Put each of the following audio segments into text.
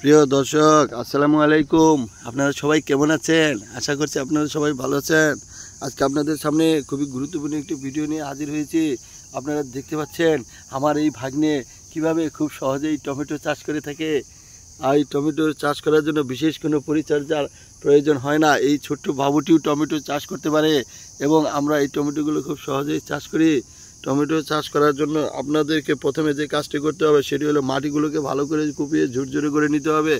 প্রিয় দর্শক, আসসালামু আলাইকুম। আপনারা সবাই কেমন আছেন? আশা করছি আপনারা সবাই ভালো আছেন। আজকে আপনাদের সামনে খুবই গুরুত্বপূর্ণ একটি ভিডিও নিয়ে হাজির হয়েছি। আপনারা দেখতে পাচ্ছেন আমার এই ভাগ্নে কিভাবে খুব সহজেই টমেটো চাষ করে থাকে। আর এই টমেটো চাষ করার জন্য বিশেষ কোনো পরিচর্যার প্রয়োজন হয় না। এই ছোট্ট বাবুটিও টমেটো চাষ করতে পারে এবং আমরা এই টমেটোগুলো খুব সহজেই চাষ করি। টমেটো চাষ করার জন্য আপনাদেরকে প্রথমে যে কাজটি করতে হবে সেটি হলো মাটিগুলোকে ভালো করে কুপিয়ে ঝুরঝুরে করে নিতে হবে।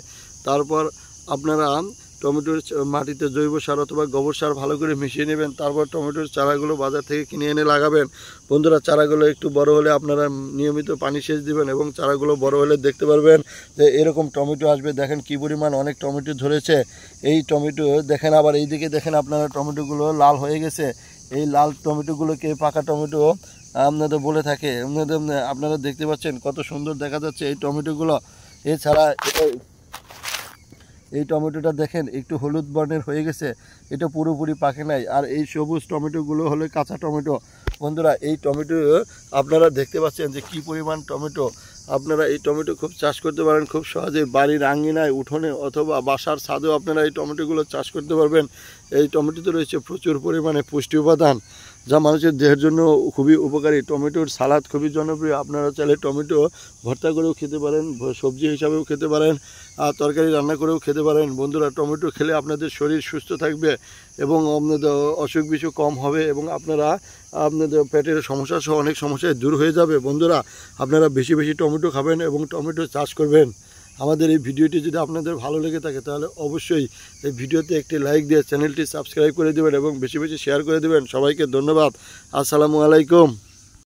তারপর আপনারা টমেটোর মাটিতে জৈব সার অথবা গোবর সার ভালো করে মিশিয়ে নেবেন। তারপর টমেটোর চারাগুলো বাজার থেকে কিনে এনে লাগাবেন। বন্ধুরা, চারাগুলো একটু বড় হলে আপনারা নিয়মিত পানি সেচ দিবেন এবং চারাগুলো বড় হলে দেখতে পারবেন যে এরকম টমেটো আসবে। দেখেন কি পরিমাণ অনেক টমেটো ধরেছে। এই টমেটো দেখেন, আবার এইদিকে দেখেন আপনারা টমেটোগুলো লাল হয়ে গেছে। এই লাল টমেটোগুলোকে পাকা টমেটো আপনাদের বলে থাকে। আপনারা দেখতে পাচ্ছেন কত সুন্দর দেখা যাচ্ছে এই টমেটোগুলো। এছাড়া এই টমেটোটা দেখেন একটু হলুদ বর্ণের হয়ে গেছে, এটা পুরোপুরি পাকে নাই। আর এই সবুজ টমেটোগুলো হলো কাঁচা টমেটো। বন্ধুরা, এই টমেটো আপনারা দেখতে পাচ্ছেন যে কি পরিমাণ টমেটো। আপনারা এই টমেটো খুব চাষ করতে পারেন খুব সহজে। বাড়ির আঙ্গিনায়, উঠোনে অথবা বাসার ছাদেও আপনারা এই টমেটোগুলো চাষ করতে পারবেন। এই টমেটোতে রয়েছে প্রচুর পরিমাণে পুষ্টি উপাদান, যা মানুষের দেহের জন্য খুবই উপকারী। টমেটোর সালাদ খুবই জনপ্রিয়। আপনারা চাইলে টমেটো ভর্তা করেও খেতে পারেন, সবজি হিসাবেও খেতে পারেন, আর তরকারি রান্না করেও খেতে পারেন। বন্ধুরা, টমেটো খেলে আপনাদের শরীর সুস্থ থাকবে এবং আপনাদের অসুখ বিসুখ কম হবে এবং আপনাদের পেটের সমস্যা সহ অনেক সমস্যায় দূর হয়ে যাবে। বন্ধুরা, আপনারা বেশি বেশি টমেটো খাবেন এবং টমেটো চাষ করবেন। আমাদের এই ভিডিওটি যদি আপনাদের ভালো লেগে থাকে তাহলে অবশ্যই এই ভিডিওতে একটি লাইক দিয়ে চ্যানেলটি সাবস্ক্রাইব করে দেবেন এবং বেশি বেশি শেয়ার করে দেবেন। সবাইকে ধন্যবাদ। আসসালামু আলাইকুম।